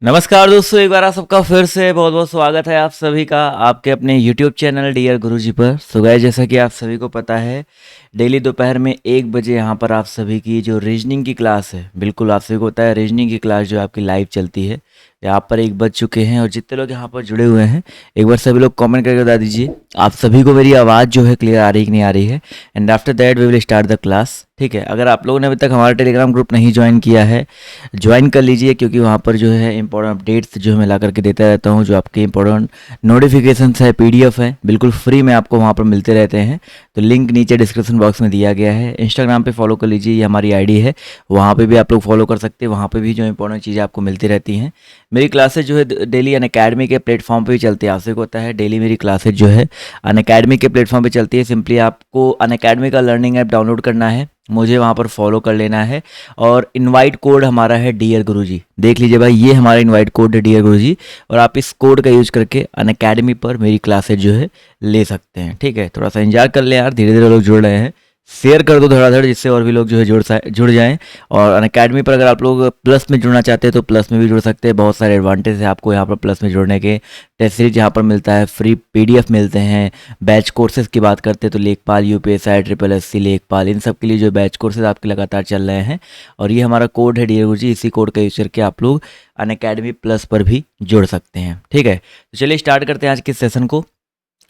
नमस्कार दोस्तों, एक बार आप सबका फिर से बहुत बहुत स्वागत है आप सभी का आपके अपने YouTube चैनल डियर गुरुजी पर। सो गाइस, जैसा कि आप सभी को पता है, डेली दोपहर में 1 बजे यहाँ पर आप सभी की जो रीजनिंग की क्लास है, बिल्कुल आप सभी को पता है रीजनिंग की क्लास जो आपकी लाइव चलती है। यहाँ पर 1 बज चुके हैं और जितने लोग यहाँ पर जुड़े हुए हैं, एक बार सभी लोग कमेंट करके बता दीजिए आप सभी को मेरी आवाज़ जो है क्लियर आ रही कि नहीं आ रही है। And after that we will start the class. ठीक है, अगर आप लोगों ने अभी तक हमारा टेलीग्राम ग्रुप नहीं ज्वाइन किया है, ज्वाइन कर लीजिए, क्योंकि वहाँ पर जो है इंपॉर्टेंट अपडेट्स जो मैं ला करके देता रहता हूँ, जो आपके इंपॉर्टेंट नोटिफिकेशंस है, पीडीएफ है, बिल्कुल फ्री में आपको वहाँ पर मिलते रहते हैं। तो लिंक नीचे डिस्क्रिप्शन बॉक्स में दिया गया है। इंस्टाग्राम पे फॉलो कर लीजिए, ये हमारी आईडी है, वहाँ पे भी आप लोग फॉलो कर सकते हैं। वहाँ पे भी जो इंपॉर्टेंट चीज़ें आपको मिलती रहती हैं। मेरी क्लासेज जो है डेली अनअकैडमी के प्लेटफॉर्म पे भी चलती है। आप सबको होता है डेली मेरी क्लासेज जो है अनअकैडमी के प्लेटफॉर्म पे चलती है। सिंपली आपको अनअकैडमी का लर्निंग ऐप डाउनलोड करना है, मुझे वहाँ पर फॉलो कर लेना है, और इनवाइट कोड हमारा है डियर गुरुजी। देख लीजिए भाई, ये हमारा इनवाइट कोड है डियर गुरुजी, और आप इस कोड का यूज करके अनअकैडमी पर मेरी क्लासेज जो है ले सकते हैं। ठीक है, थोड़ा सा इंतजार कर ले यार, धीरे धीरे लोग जुड़ रहे हैं। शेयर कर दो धड़ाधड़, जिससे और भी लोग जो है जुड़ जाएं। और अनअकैडमी पर अगर आप लोग प्लस में जुड़ना चाहते हैं तो प्लस में भी जुड़ सकते हैं। बहुत सारे एडवांटेज है आपको यहाँ पर प्लस में जुड़ने के। टेस्ट सीरीज यहाँ पर मिलता है, फ्री पीडीएफ मिलते हैं। बैच कोर्सेज की बात करते हैं तो लेखपाल, यूपीएसआई, ट्रिपल एससी, लेखपाल, इन सब के लिए जो बैच कोर्सेज आपके लगातार चल रहे हैं। और ये हमारा कोड है डियर गुरुजी, इसी कोड का यूज करके आप लोग अनअकैडमी प्लस पर भी जुड़ सकते हैं। ठीक है, तो चलिए स्टार्ट करते हैं आज के सेशन को।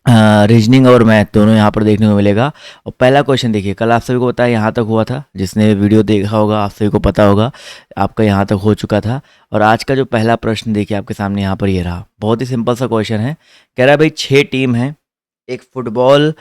रीजनिंग और मैथ दोनों यहाँ पर देखने को मिलेगा। और पहला क्वेश्चन देखिए, कल आप सभी को पता है यहाँ तक हुआ था, जिसने वीडियो देखा होगा आप सभी को पता होगा, आपका यहाँ तक हो चुका था। और आज का जो पहला प्रश्न देखिए आपके सामने यहाँ पर ये रहा। बहुत ही सिंपल सा क्वेश्चन है। कह रहा है भाई 6 टीम है एक फुटबॉल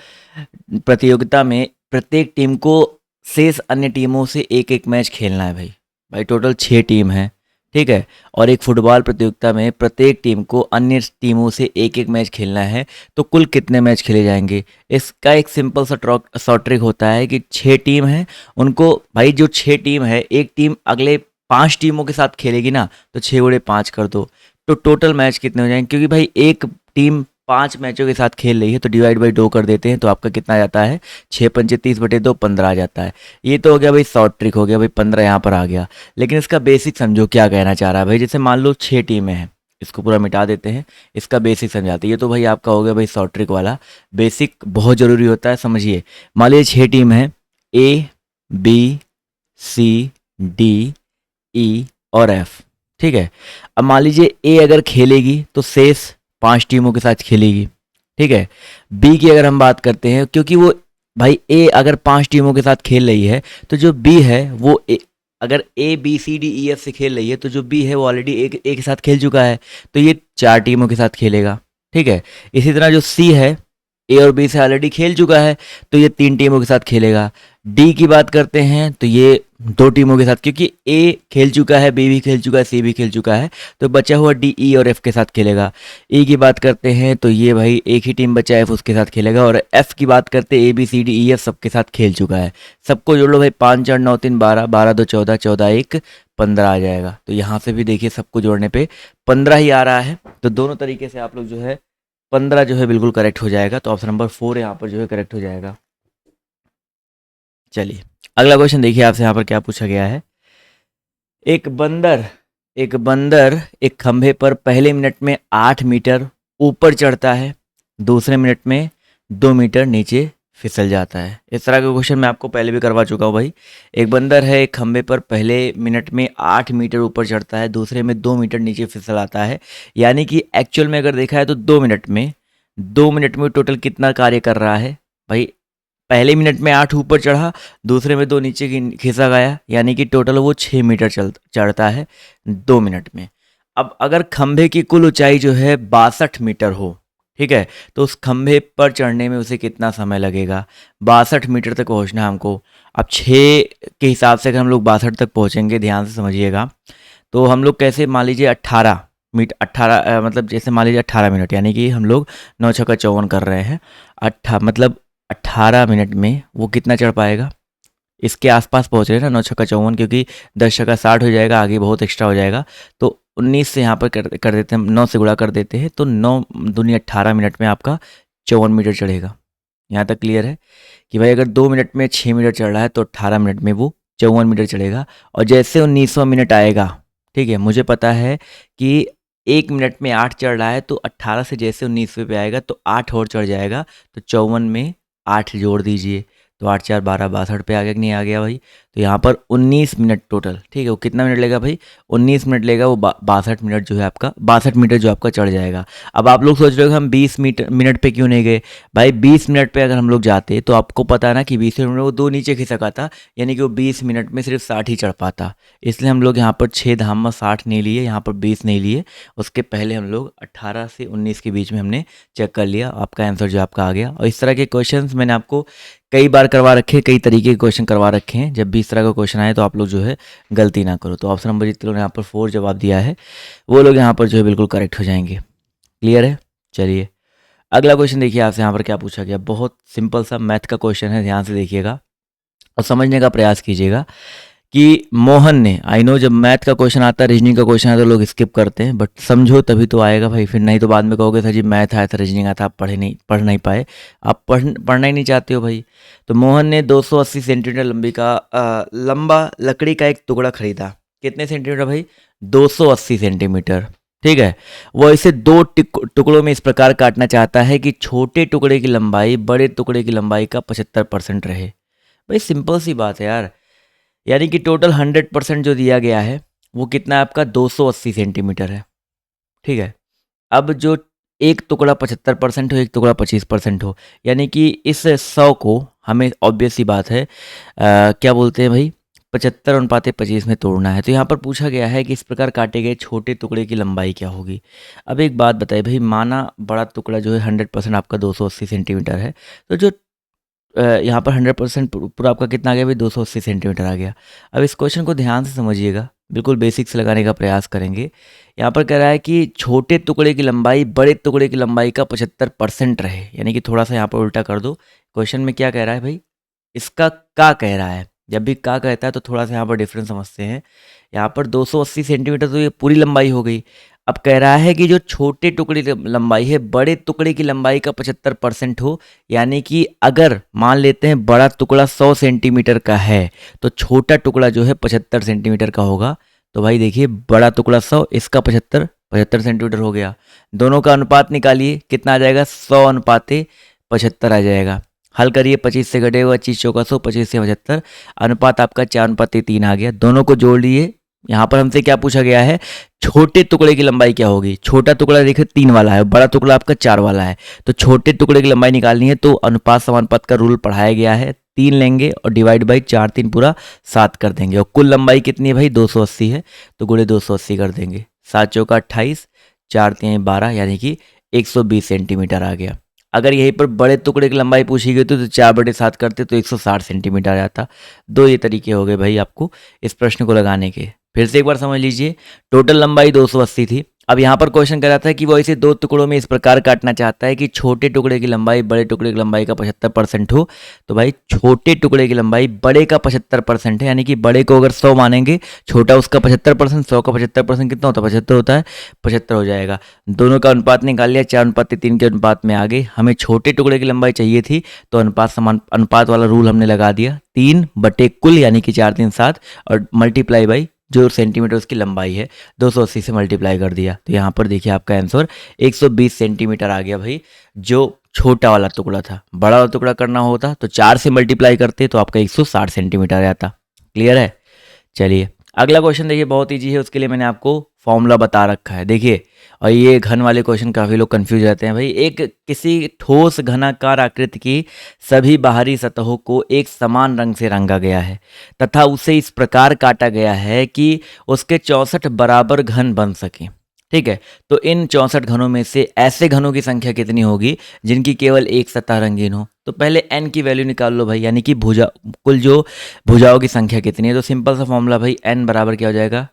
प्रतियोगिता में, प्रत्येक टीम को शेष अन्य टीमों से एक एक मैच खेलना है। भाई भाई टोटल 6 टीम है, ठीक है, और एक फुटबॉल प्रतियोगिता में प्रत्येक टीम को अन्य टीमों से एक एक मैच खेलना है। तो कुल कितने मैच खेले जाएंगे? इसका एक सिंपल सा शॉर्ट ट्रिक होता है कि 6 टीम है, उनको भाई जो 6 टीम है, एक टीम अगले 5 टीमों के साथ खेलेगी ना, तो 6 × 5 कर दो, तो टोटल मैच कितने हो जाएंगे? क्योंकि भाई एक टीम 5 मैचों के साथ खेल रही है, तो डिवाइड बाई 2 कर देते हैं, तो आपका कितना आ जाता है? 6×5 = 30/2, 15 आ जाता है। ये तो हो गया भाई शॉर्ट ट्रिक, हो गया भाई, 15 यहाँ पर आ गया। लेकिन इसका बेसिक समझो क्या कहना चाह रहा है भाई। जैसे मान लो 6 टीमें हैं, इसको पूरा मिटा देते हैं, इसका बेसिक समझाते हैं। ये तो भाई आपका हो गया भाई शॉर्ट ट्रिक वाला। बेसिक बहुत ज़रूरी होता है, समझिए। मान लीजिए 6 टीम है, ए, बी, सी, डी, ई और एफ। ठीक है, अब मान लीजिए ए अगर खेलेगी तो शेष 5 टीमों के साथ खेलेगी। ठीक है, बी की अगर हम बात करते हैं, क्योंकि वो भाई ए अगर 5 टीमों के साथ खेल रही है, तो जो बी है वो अगर A B C D E F से खेल रही है, तो जो बी है वो ऑलरेडी एक एक के साथ खेल चुका है, तो ये 4 टीमों के साथ खेलेगा। ठीक है, इसी तरह जो सी है, ए और बी से ऑलरेडी खेल चुका है, तो ये 3 टीमों के साथ खेलेगा। डी की बात करते हैं तो ये 2 टीमों के साथ, क्योंकि ए खेल चुका है, बी भी खेल चुका है, सी भी खेल चुका है, तो बचा हुआ डी, ई और एफ के साथ खेलेगा। ई की बात करते हैं तो ये भाई एक ही टीम बचा है, एफ उसके साथ खेलेगा। और एफ की बात करते हैं, A B C D E F सबके साथ खेल चुका है। सबको जोड़ लो भाई, 5 4 9 3 12, 12 2 14, 14 1 15 आ जाएगा। तो यहाँ से भी देखिए सबको जोड़ने पे 15 ही आ रहा है। तो दोनों तरीके से आप लोग जो है 15 जो है बिल्कुल करेक्ट हो जाएगा। तो ऑप्शन नंबर 4 यहाँ पर जो है करेक्ट हो जाएगा। चलिए अगला क्वेश्चन देखिए, आपसे यहाँ पर क्या पूछा गया है। एक बंदर एक खंभे पर पहले मिनट में 8 मीटर ऊपर चढ़ता है, दूसरे मिनट में 2 मीटर नीचे फिसल जाता है। इस तरह का क्वेश्चन मैं आपको पहले भी करवा चुका हूँ भाई। एक बंदर है एक खंभे पर पहले मिनट में 8 मीटर ऊपर चढ़ता है, दूसरे में 2 मीटर नीचे फिसल आता है। यानी कि एक्चुअल में अगर देखा है तो 2 मिनट में टोटल कितना कार्य कर रहा है भाई? पहले मिनट में 8 ऊपर चढ़ा, दूसरे में 2 नीचे खिसक गया, यानी कि टोटल वो 6 मीटर चढ़ता है 2 मिनट में। अब अगर खंभे की कुल ऊंचाई जो है 62 मीटर हो, ठीक है, तो उस खंभे पर चढ़ने में उसे कितना समय लगेगा? 62 मीटर तक पहुंचना है हमको। अब 6 के हिसाब से अगर हम लोग 62 तक पहुंचेंगे, ध्यान से समझिएगा, तो हम लोग कैसे, मान लीजिए 18 मतलब जैसे मान लीजिए 18 मिनट, यानी कि हम लोग 9 छक्का 54 कर रहे हैं। मतलब 18 मिनट में वो कितना चढ़ पाएगा? इसके आसपास पहुंच रहे हैं ना, 9 छक्का 54, क्योंकि 10 छक्का 60 हो जाएगा, आगे बहुत एक्स्ट्रा हो जाएगा। तो 19 से यहाँ पर कर देते हैं, 9 से गुणा कर देते हैं, तो 9 दूनी 18 मिनट में आपका 54 मीटर चढ़ेगा। यहाँ तक क्लियर है कि भाई अगर 2 मिनट में 6 मीटर चढ़ रहा है तो 18 मिनट में वो 54 मीटर चढ़ेगा। और जैसे 19वां मिनट आएगा, ठीक है, मुझे पता है कि 1 मिनट में 8 चढ़ रहा है, तो 18 से जैसे 19वें पे आएगा तो 8 और चढ़ जाएगा, तो 54 में 8 जोड़ दीजिए, तो 8 4 12 62 पे आ गया कि नहीं आ गया भाई। तो यहाँ पर 19 मिनट टोटल, ठीक है, वो कितना मिनट लेगा भाई, 19 मिनट लेगा, वो 62 मिनट जो है आपका, 62 मीटर जो आपका चढ़ जाएगा। अब आप लोग सोच रहे हो कि हम 20 मिनट पे क्यों नहीं गए भाई। 20 मिनट पे अगर हम लोग जाते तो आपको पता है ना कि 20 मिनट में वो 2 नीचे खिसक आता, यानी कि वो 20 मिनट में सिर्फ 60 ही चढ़ पाता। इसलिए हम लोग यहाँ पर 6 धाम में 60 नहीं लिए, यहाँ पर 20 नहीं लिए, उसके पहले हम लोग 18 से 19 के बीच में हमने चेक कर लिया, आपका आंसर जो आपका आ गया। और इस तरह के क्वेश्चंस मैंने आपको कई बार करवा रखे हैं, कई तरीके के क्वेश्चन करवा रखे हैं। जब भी इस तरह का क्वेश्चन आए तो आप लोग जो है गलती ना करो। तो ऑप्शन नंबर जितने लोगों ने यहाँ पर 4 जवाब दिया है वो लोग यहाँ पर जो है बिल्कुल करेक्ट हो जाएंगे। क्लियर है? चलिए अगला क्वेश्चन देखिए, आपसे यहाँ पर क्या पूछा गया। बहुत सिंपल सा मैथ का क्वेश्चन है, ध्यान से देखिएगा और समझने का प्रयास कीजिएगा कि मोहन ने, आई नो जब मैथ का क्वेश्चन आता है, रीजनिंग का क्वेश्चन आता है तो लोग स्किप करते हैं, बट समझो तभी तो आएगा भाई, फिर नहीं तो बाद में कहोगे सर जी मैथ आया था, रीजनिंग आया था, आप पढ़ नहीं पाए, आप पढ़ना ही नहीं चाहते हो भाई। तो मोहन ने 280 सेंटीमीटर लंबी का लंबा लकड़ी का एक टुकड़ा खरीदा। कितने सेंटीमीटर भाई? 280 सेंटीमीटर, ठीक है। वो इसे 2 टुकड़ों में इस प्रकार काटना चाहता है कि छोटे टुकड़े की लंबाई बड़े टुकड़े की लंबाई का 75% रहे। भाई सिंपल सी बात है यार, यानी कि टोटल 100% जो दिया गया है वो कितना है आपका, 280 सेंटीमीटर है, ठीक है। अब जो एक टुकड़ा 75% हो, एक टुकड़ा 25% हो, यानी कि इस 100 को हमें ऑब्वियस सी बात है क्या बोलते हैं भाई, 75:25 में तोड़ना है। तो यहाँ पर पूछा गया है कि इस प्रकार काटे गए छोटे टुकड़े की लंबाई क्या होगी। अब एक बात बताइए भाई, माना बड़ा टुकड़ा जो है 100% आपका 280 सेंटीमीटर है, तो जो यहाँ पर 100% पूरा आपका कितना आ गया भाई, 280 सेंटीमीटर आ गया। अब इस क्वेश्चन को ध्यान से समझिएगा, बिल्कुल बेसिक से लगाने का प्रयास करेंगे। यहाँ पर कह रहा है कि छोटे टुकड़े की लंबाई बड़े टुकड़े की लंबाई का 75% रहे, यानी कि थोड़ा सा यहाँ पर उल्टा कर दो। क्वेश्चन में क्या कह रहा है भाई, इसका का कह रहा है। जब भी का कहता है तो थोड़ा सा यहाँ पर डिफरेंस समझते हैं। यहाँ पर 280 सेंटीमीटर तो ये पूरी लंबाई हो गई। अब कह रहा है कि जो छोटे टुकड़े की लंबाई है बड़े टुकड़े की लंबाई का 75% हो, यानी कि अगर मान लेते हैं बड़ा टुकड़ा 100 सेंटीमीटर का है तो छोटा टुकड़ा जो है 75 सेंटीमीटर का होगा। तो भाई देखिए, बड़ा टुकड़ा 100, इसका 75 सेंटीमीटर हो गया। दोनों का अनुपात निकालिए, कितना आ जाएगा, 100:75 आ जाएगा। हल करिए, 25 से घटे हुआ 25 चौका 100, 25 से 75, अनुपात आपका 4:3 आ गया। दोनों को जोड़ लिए। यहाँ पर हमसे क्या पूछा गया है, छोटे टुकड़े की लंबाई क्या होगी। छोटा टुकड़ा देखिए 3 वाला है, बड़ा टुकड़ा आपका 4 वाला है, तो छोटे टुकड़े की लंबाई निकालनी है तो अनुपात समानुपात का रूल पढ़ाया गया है। 3 लेंगे और डिवाइड बाई 4, 3 पूरा 7 कर देंगे, और कुल लंबाई कितनी है भाई, 280 है, तो गुणे 280 कर देंगे। 7 चौका 28, 4 3 12, यानी कि 120 सेंटीमीटर आ गया। अगर यहीं पर बड़े टुकड़े की लंबाई पूछी गई तो 4/7 करते तो 160 सेंटीमीटर आ जाता। दो ये तरीके हो गए भाई आपको इस प्रश्न को लगाने के। फिर से एक बार समझ लीजिए, टोटल लंबाई 280 थी। अब यहाँ पर क्वेश्चन कर रहा था कि वो इसे 2 टुकड़ों में इस प्रकार काटना चाहता है कि छोटे टुकड़े की लंबाई बड़े टुकड़े की लंबाई का 75% हो। तो भाई छोटे टुकड़े की लंबाई बड़े का 75% है, यानी कि बड़े को अगर 100 मानेंगे, छोटा उसका 75%, 100 का 75% कितना होता है, 75 होता है, 75 हो जाएगा। दोनों का अनुपात निकाल लिया, 4:3 के अनुपात में आ गए। हमें छोटे टुकड़े की लंबाई चाहिए थी तो अनुपात वाला रूल हमने लगा दिया, 3/कुल यानी कि 4 3 7, और मल्टीप्लाई बाई जो सेंटीमीटर उसकी लंबाई है 280 से मल्टीप्लाई कर दिया। तो यहाँ पर देखिए आपका आंसर 120 सेंटीमीटर आ गया भाई, जो छोटा वाला टुकड़ा था। बड़ा वाला टुकड़ा करना होता तो 4 से मल्टीप्लाई करते तो आपका 160 सेंटीमीटर आ जाता। क्लियर है? चलिए अगला क्वेश्चन देखिए, बहुत ईजी है, उसके लिए मैंने आपको फॉर्मूला बता रखा है। देखिए, और ये घन वाले क्वेश्चन काफ़ी लोग कंफ्यूज रहते हैं भाई। एक किसी ठोस घनाकार आकृति की सभी बाहरी सतहों को एक समान रंग से रंगा गया है तथा उसे इस प्रकार काटा गया है कि उसके 64 बराबर घन बन सके। ठीक है, तो इन 64 घनों में से ऐसे घनों की संख्या कितनी होगी जिनकी केवल एक सतह रंगीन हो। तो पहले n की वैल्यू निकाल लो भाई, यानी कि कुल जो भुजाओं की संख्या कितनी है। तो सिंपल सा फॉर्मूला भाई, n बराबर क्या हो जाएगा,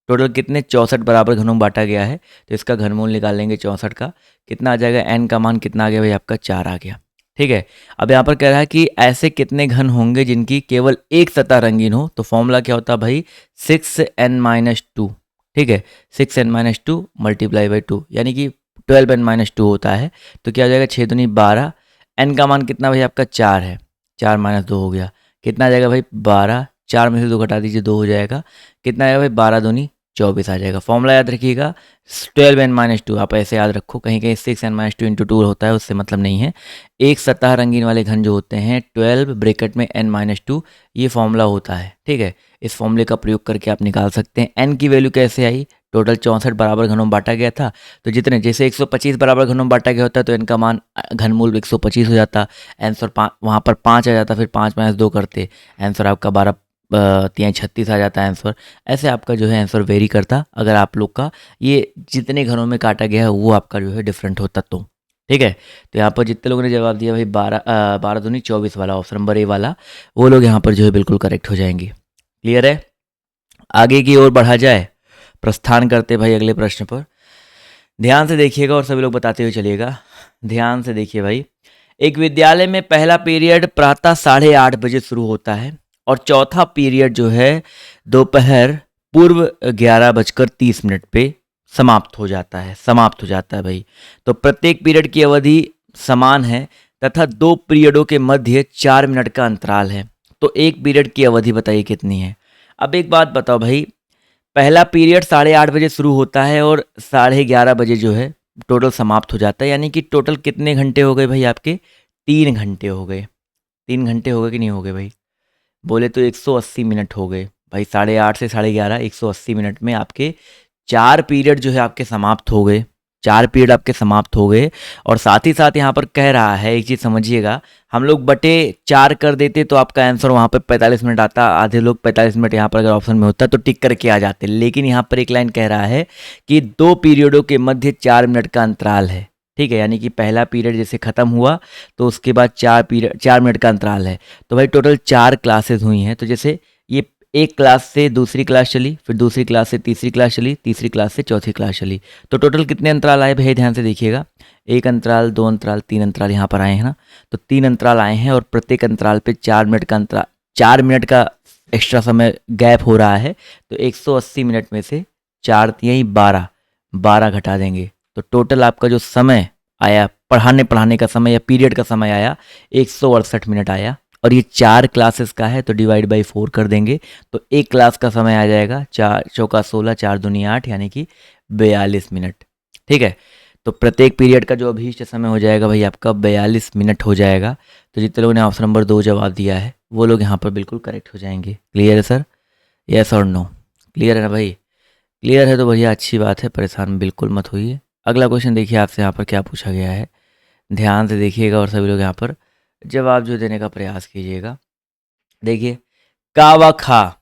टोटल कितने 64 बराबर घनों में बांटा गया है, तो इसका घनमूल निकाल लेंगे 64 का, कितना आ जाएगा, n का मान कितना आ गया भाई आपका 4 आ गया। ठीक है, अब यहाँ पर कह रहा है कि ऐसे कितने घन होंगे जिनकी केवल एक सतह रंगीन हो। तो फॉर्मूला क्या होता है भाई, 6n-2। ठीक है, 6n-2 मल्टीप्लाई बाई 2, यानी कि 12n-2 होता है। तो क्या हो जाएगा, 6 दूनी 12, n का मान कितना भाई आपका 4 है, 4 - 2 हो गया, कितना आ जाएगा भाई 12, 4 में से 2 घटा दीजिए, 2 हो जाएगा। कितना आएगा भाई, 12 दूनी 24 आ जाएगा। फॉर्मूला याद रखिएगा 12n-2, आप ऐसे याद रखो, कहीं कहीं 6n-2 इंटू 2 होता है, उससे मतलब नहीं है। एक सतह रंगीन वाले घन जो होते हैं 12 ब्रैकेट में n-2, ये फॉर्मूला होता है, ठीक है। इस फॉर्मूले का प्रयोग करके आप निकाल सकते हैं। n की वैल्यू कैसे आई, टोटल 64 बराबर घनों में बांटा गया था, तो जितने जैसे 125 बराबर घनों में बांटा गया होता है तो n का मान घनमूल 125 हो जाता, आंसर वहाँ पर 5 आ जाता, फिर 5 - 2 करते आंसर आपका 12 3 36 आ जाता है आंसर। ऐसे आपका जो है आंसर वेरी करता, अगर आप लोग का ये जितने घरों में काटा गया है वो आपका जो है डिफरेंट होता तो, ठीक है। तो यहाँ पर जितने लोगों ने जवाब दिया भाई 12 दूनी 24 वाला ऑप्शन नंबर ए वाला, वो लोग यहाँ पर जो है बिल्कुल करेक्ट हो जाएंगे। क्लियर है, आगे की ओर बढ़ा जाए, प्रस्थान करते भाई अगले प्रश्न पर। ध्यान से देखिएगा और सभी लोग बताते हुए चलिएगा। ध्यान से देखिए भाई, एक विद्यालय में पहला पीरियड प्रातः 8:30 बजे शुरू होता है और चौथा पीरियड जो है दोपहर पूर्व 11:30 पे समाप्त हो जाता है भाई। तो प्रत्येक पीरियड की अवधि समान है तथा 2 पीरियडों के मध्य 4 मिनट का अंतराल है। तो एक पीरियड की अवधि बताइए कितनी है। अब एक बात बताओ भाई, पहला पीरियड 8:30 बजे शुरू होता है और 11:30 बजे जो है टोटल समाप्त हो जाता है, यानी कि टोटल कितने घंटे हो गए भाई आपके, 3 घंटे हो गए। 3 घंटे हो गए कि नहीं हो गए भाई, बोले तो 180 मिनट हो गए भाई। 8:30 से 11:30 180 मिनट में आपके 4 पीरियड जो है आपके समाप्त हो गए, 4 पीरियड आपके समाप्त हो गए। और साथ ही साथ यहाँ पर कह रहा है, एक चीज़ समझिएगा, हम लोग बटे 4 कर देते तो आपका आंसर वहाँ पर 45 मिनट आता। आधे लोग 45 मिनट यहाँ पर अगर ऑप्शन में होता तो टिक करके आ जाते, लेकिन यहाँ पर एक लाइन कह रहा है कि 2 पीरियडों के मध्य 4 मिनट का अंतराल है, ठीक है। यानी कि पहला पीरियड जैसे ख़त्म हुआ तो उसके बाद 4 मिनट का अंतराल है। तो भाई टोटल 4 क्लासेस हुई हैं, तो जैसे ये एक क्लास से दूसरी क्लास चली, फिर दूसरी क्लास से तीसरी क्लास चली, तीसरी क्लास से चौथी क्लास चली, तो टोटल कितने अंतराल आए भाई, ध्यान से देखिएगा। 1 अंतराल, 2 अंतराल, 3 अंतराल यहाँ पर आए हैं ना, तो 3 अंतराल आए हैं और प्रत्येक अंतराल पे 4 मिनट का अंतराल, 4 मिनट का एक्स्ट्रा समय गैप हो रहा है। तो 180 मिनट में से 4 तिहाई 12 घटा देंगे तो टोटल आपका जो समय आया, पढ़ाने का समय या पीरियड का समय आया 168 मिनट आया। और ये 4 क्लासेस का है तो डिवाइड बाई 4 कर देंगे तो एक क्लास का समय आ जाएगा 4 चौका 16, 4 दूनी 8, यानी कि 42 मिनट, ठीक है। तो प्रत्येक पीरियड का जो अभीष्ट समय हो जाएगा भाई आपका 42 मिनट हो जाएगा। तो जितने लोगों ने ऑप्शन नंबर 2 जवाब दिया है वो लोग यहाँ पर बिल्कुल करेक्ट हो जाएंगे। क्लियर है सर, यस और नो, क्लियर है ना भाई। क्लियर है तो भैया अच्छी बात है, परेशान बिल्कुल मत होइए। अगला क्वेश्चन देखिए आपसे यहाँ पर क्या पूछा गया है, ध्यान से देखिएगा और सभी लोग यहाँ पर जवाब जो देने का प्रयास कीजिएगा। देखिए का व खा,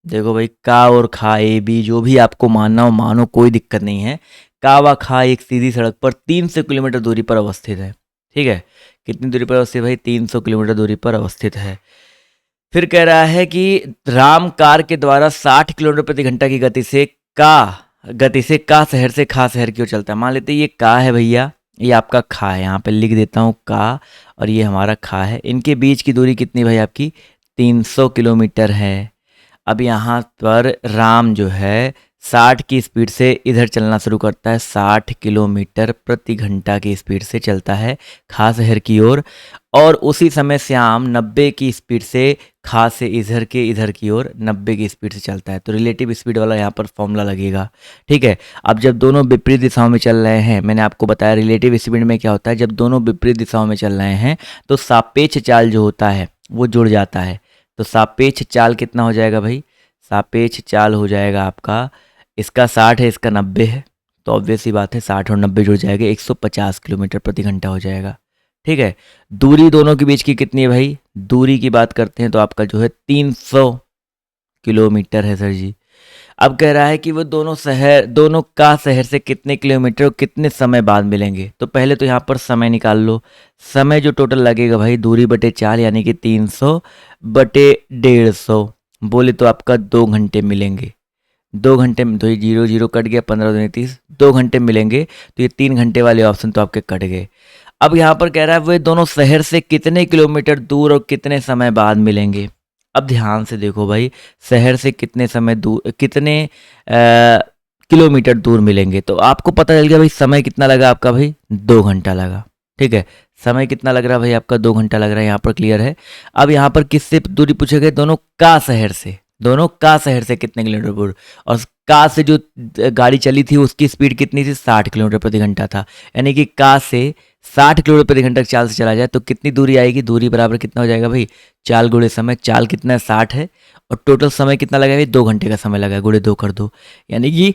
देखो भाई का और खा ए बी जो भी आपको मानना हो मानो, कोई दिक्कत नहीं है। का व खा एक सीधी सड़क पर 300 किलोमीटर दूरी पर अवस्थित है, ठीक है। कितनी दूरी पर अवस्थित भाई, 300 किलोमीटर दूरी पर अवस्थित है। फिर कह रहा है कि राम कार के द्वारा 60 किलोमीटर प्रति घंटा की गति से का शहर से खा शहर की ओर चलता है। मान लेते हैं ये का है भैया, ये आपका खा है, यहाँ पे लिख देता हूँ का, और ये हमारा खा है। इनके बीच की दूरी कितनी भाई आपकी 300 किलोमीटर है। अब यहाँ पर राम जो है 60 की स्पीड से इधर चलना शुरू करता है, 60 किलोमीटर प्रति घंटा की स्पीड से चलता है खा शहर की ओर, और उसी समय श्याम 90 की स्पीड से खा से इधर की ओर 90 की स्पीड से चलता है। तो रिलेटिव स्पीड वाला यहाँ पर फॉर्मूला लगेगा, ठीक है। अब जब दोनों विपरीत दिशाओं में चल रहे हैं, मैंने आपको बताया रिलेटिव स्पीड में क्या होता है, जब दोनों विपरीत दिशाओं में चल रहे हैं तो सापेक्ष चाल जो होता है वो जुड़ जाता है। तो सापेक्ष चाल कितना हो जाएगा भाई, सापेक्ष चाल हो जाएगा आपका, इसका 60 है इसका 90 है, तो ऑब्वियस ही बात है 60 और 90 जुड़ जाएगा, 150 किलोमीटर प्रति घंटा हो जाएगा, ठीक है। दूरी दोनों के बीच की कितनी है भाई, दूरी की बात करते हैं तो आपका जो है 300 किलोमीटर है सर जी। अब कह रहा है कि वो दोनों का शहर से कितने किलोमीटर और कितने समय बाद मिलेंगे। तो पहले तो यहाँ पर समय निकाल लो, समय जो टोटल लगेगा भाई दूरी बटे 4 यानी कि 300 बटे 150, बोले तो आपका 2 घंटे मिलेंगे। 2 घंटे में तो ये 0 0 कट गया, 15 दूनी 30, 2 घंटे मिलेंगे। तो ये 3 घंटे वाले ऑप्शन तो आपके कट गए। अब यहाँ पर कह रहा है वे दोनों शहर से कितने किलोमीटर दूर और कितने समय बाद मिलेंगे। अब ध्यान से देखो भाई, शहर से कितने समय दूर, कितने किलोमीटर दूर मिलेंगे, तो आपको पता चल गया भाई समय कितना लगा आपका भाई 2 घंटा लगा, ठीक है। समय कितना लग रहा है भाई आपका, 2 घंटा लग रहा है, यहाँ पर क्लियर है। अब यहाँ पर किससे दूरी पूछे गए, दोनों का शहर से, दोनों का शहर से कितने किलोमीटर दूर, और का से जो गाड़ी चली थी उसकी स्पीड कितनी थी, 60 किलोमीटर प्रति घंटा था। यानी कि का से 60 किलोमीटर प्रति घंटा चाल से चला जाए तो कितनी दूरी आएगी, दूरी बराबर कितना हो जाएगा भाई, चाल गुणे समय, चाल कितना है 60 है, और टोटल समय कितना लगेगा, 2 घंटे का समय लगा, गुणे 2 कर दो, यानी कि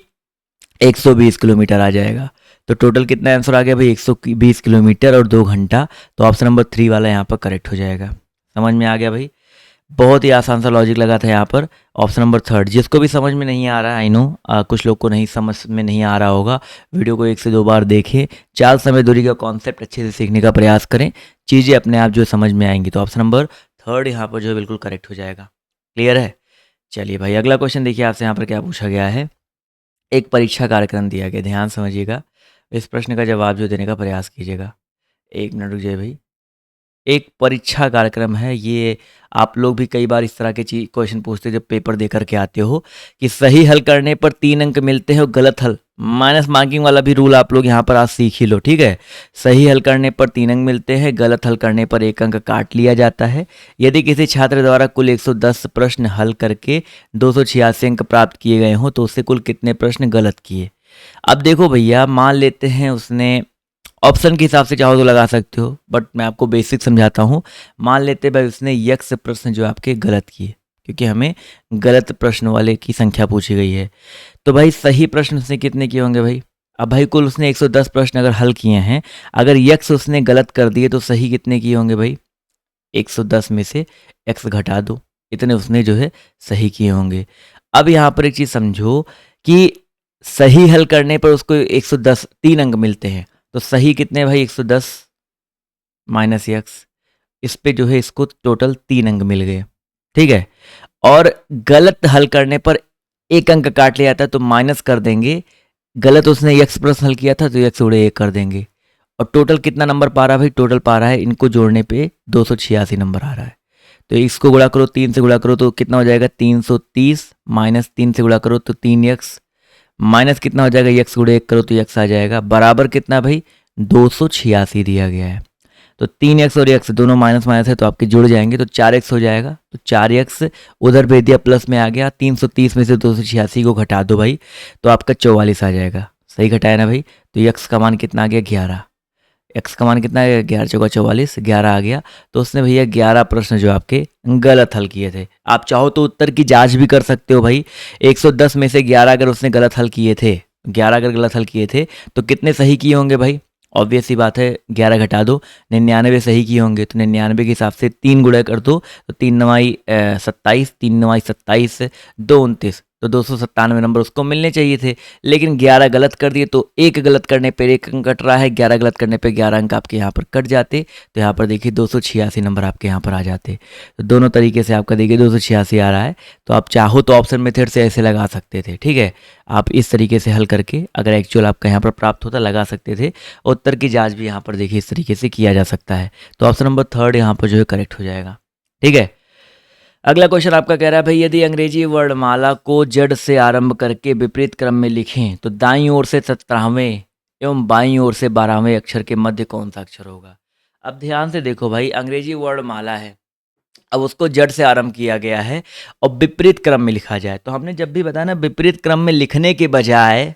120 किलोमीटर आ जाएगा। तो टोटल कितना आंसर आ गया भाई, 120 किलोमीटर और 2 घंटा। तो ऑप्शन नंबर 3 वाला यहाँ पर करेक्ट हो जाएगा। समझ में आ गया भाई, बहुत ही आसान सा लॉजिक लगा था यहाँ पर। ऑप्शन नंबर 3, जिसको भी समझ में नहीं आ रहा है, आई नो कुछ लोग को नहीं समझ में नहीं आ रहा होगा, वीडियो को 1 से 2 बार देखें, चाल समय दूरी का कॉन्सेप्ट अच्छे से सीखने का प्रयास करें, चीज़ें अपने आप जो समझ में आएंगी। तो ऑप्शन नंबर 3 यहाँ पर जो है बिल्कुल करेक्ट हो जाएगा। क्लियर है। चलिए भाई, अगला क्वेश्चन देखिए आपसे यहाँ पर क्या पूछा गया है। एक परीक्षा कार्यक्रम दिया गया, ध्यान समझिएगा, इस प्रश्न का जवाब जो देने का प्रयास कीजिएगा। 1 मिनट रुक जाइए भाई। एक परीक्षा कार्यक्रम है ये, आप लोग भी कई बार इस तरह के चीज क्वेश्चन पूछते हो जब पेपर दे करके आते हो कि सही हल करने पर 3 अंक मिलते हैं और गलत हल माइनस मार्किंग वाला भी रूल आप लोग यहाँ पर आज सीख ही लो, ठीक है। सही हल करने पर 3 अंक मिलते हैं, गलत हल करने पर 1 अंक काट लिया जाता है। यदि किसी छात्र द्वारा कुल 110 प्रश्न हल करके 286 अंक प्राप्त किए गए हों तो उससे कुल कितने प्रश्न गलत किए। अब देखो भैया, मान लेते हैं उसने, ऑप्शन के हिसाब से चाहो तो लगा सकते हो, बट मैं आपको बेसिक समझाता हूँ। मान लेते भाई उसने यक्स प्रश्न जो आपके गलत किए, क्योंकि हमें गलत प्रश्न वाले की संख्या पूछी गई है। तो भाई सही प्रश्न उसने कितने किए होंगे भाई, अब भाई कुल उसने 110 प्रश्न अगर हल किए हैं, अगर यक्स उसने गलत कर दिए तो सही कितने किए होंगे भाई, 110 में से एक्स घटा दो, इतने उसने जो है सही किए होंगे। अब यहाँ पर एक चीज़ समझो कि सही हल करने पर उसको 110 3 अंक मिलते हैं, तो सही कितने भाई, 110 माइनस यक्स, इस पे जो है इसको टोटल 3 अंक मिल गए, ठीक है। और गलत हल करने पर 1 अंक काट लिया था तो माइनस कर देंगे, गलत उसने यक्स प्रश्न हल किया था तो यक्स उड़े 1 कर देंगे, और टोटल कितना नंबर पा रहा है भाई, टोटल पा रहा है इनको जोड़ने पे 286 नंबर आ रहा है। तो इसको गुणा करो, 3 से गुणा करो तो कितना हो जाएगा, 330, माइनस 3 से गुणा करो तो 3 यक्स, माइनस कितना हो जाएगा, यक्स गुणे 1 करो तो यक्स आ जाएगा, बराबर कितना भाई 286 दिया गया है। तो 3 एक्स और एक्स दोनों माइनस माइनस है तो आपके जुड़ जाएंगे, तो 4 एक्स हो जाएगा, तो 4 एक्स उधर भेज दिया, प्लस में आ गया, 330 में से 286 को घटा दो भाई तो आपका 44 आ जाएगा। सही घटाया ना भाई, तो यक्स का मान कितना आ गया, 11, एक्स का मान कितना है, 11 चौका 44, 11 आ गया। तो उसने भैया 11 प्रश्न जो आपके गलत हल किए थे। आप चाहो तो उत्तर की जांच भी कर सकते हो भाई, 110 में से 11 अगर उसने गलत हल किए थे, 11 अगर गलत हल किए थे तो कितने सही किए होंगे भाई, ऑब्वियस सी बात है 11 घटा दो, 99 सही किए होंगे, तो 99 के हिसाब से 3 गुणा कर दो तो 3 नवाई 27, 3 नवाई 27, 2 29, तो 297 नंबर उसको मिलने चाहिए थे, लेकिन 11 गलत कर दिए तो 1 गलत करने पर 1 अंक कट रहा है, 11 गलत करने पर 11 अंक आपके यहाँ पर कट जाते, तो यहाँ पर देखिए 286 नंबर आपके यहाँ पर आ जाते। तो दोनों तरीके से आपका देखिए 286 आ रहा है, तो आप चाहो तो ऑप्शन मेथड से ऐसे लगा सकते थे, ठीक है। आप इस तरीके से हल करके अगर एक्चुअल आपका यहाँ पर प्राप्त होता लगा सकते थे, उत्तर की जांच भी यहाँ पर देखिए इस तरीके से किया जा सकता है। तो ऑप्शन नंबर 3 यहाँ पर जो है करेक्ट हो जाएगा, ठीक है। अगला क्वेश्चन आपका कह रहा है भाई, यदि अंग्रेजी वर्णमाला को जड़ से आरंभ करके विपरीत क्रम में लिखें तो दाईं ओर से 17वें एवं बाईं ओर से 12वें अक्षर के मध्य कौन सा अक्षर होगा। अब ध्यान से देखो भाई, अंग्रेजी वर्णमाला है, अब उसको जड़ से आरंभ किया गया है और विपरीत क्रम में लिखा जाए, तो हमने जब भी बताया ना, विपरीत क्रम में लिखने के बजाय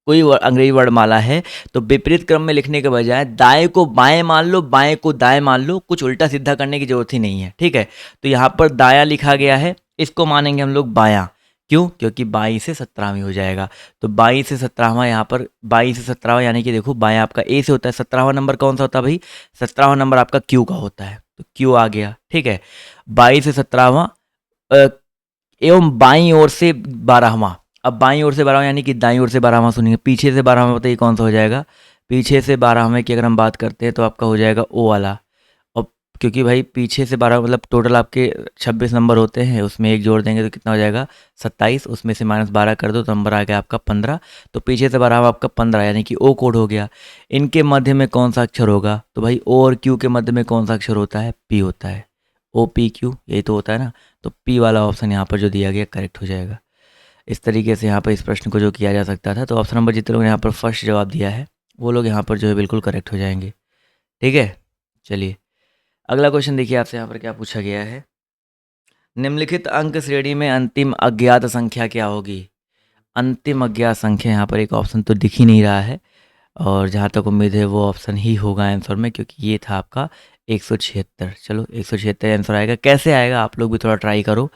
कोई अंग्रेजी वर्णमाला है तो विपरीत क्रम में लिखने के बजाय दाएं को बाएं मान लो, बाएं को दाएं मान लो, कुछ उल्टा सीधा करने की जरूरत ही नहीं है, ठीक है। तो यहाँ पर दायां लिखा गया है, इसको मानेंगे हम लोग बायां, क्यों, क्योंकि 22 से 17वीं हो जाएगा। तो 22 से 17वां, यहाँ पर 22 से 17वां, यानी कि देखो बायां आपका ए से होता है, 17वां नंबर कौन सा होता है भाई, 17वां नंबर आपका क्यू का होता है, तो क्यू आ गया, ठीक है। 22 से 17वां एवं बाईं ओर से 12वां, अब बाईं ओर से 12वां यानी कि दाईं ओर से 12वां सुनेंगे, पीछे से 12वां बताइए कौन सा हो जाएगा, पीछे से 12वें की अगर हम बात करते हैं तो आपका हो जाएगा ओ वाला, और क्योंकि भाई पीछे से 12 मतलब टोटल आपके 26 नंबर होते हैं, उसमें एक जोड़ देंगे तो कितना हो जाएगा 27, उसमें से -12 कर दो तो नंबर आ गया आपका 15, तो पीछे से 12वां आपका 15 यानी कि ओ कोड हो गया। इनके मध्य में कौन सा अक्षर होगा, तो भाई ओ और क्यू के मध्य में कौन सा अक्षर होता है, पी होता है, ओ पी क्यू यही तो होता है ना, तो पी वाला ऑप्शन यहाँ पर जो दिया गया करेक्ट हो जाएगा। इस तरीके से यहाँ पर इस प्रश्न को जो किया जा सकता था, तो ऑप्शन नंबर जितने लोग यहाँ पर फर्स्ट जवाब दिया है वो लोग यहाँ पर जो है बिल्कुल करेक्ट हो जाएंगे, ठीक है। चलिए अगला क्वेश्चन देखिए आपसे यहाँ पर क्या पूछा गया है। निम्नलिखित अंक श्रेणी में अंतिम अज्ञात संख्या क्या होगी। अंतिम अज्ञात संख्या यहाँ पर एक ऑप्शन तो दिख ही नहीं रहा है, और जहाँ तक उम्मीद है वो ऑप्शन ही होगा आंसर में, क्योंकि ये था आपका 176। चलो 176 आंसर आएगा। कैसे आएगा आप लोग भी थोड़ा ट्राई करो।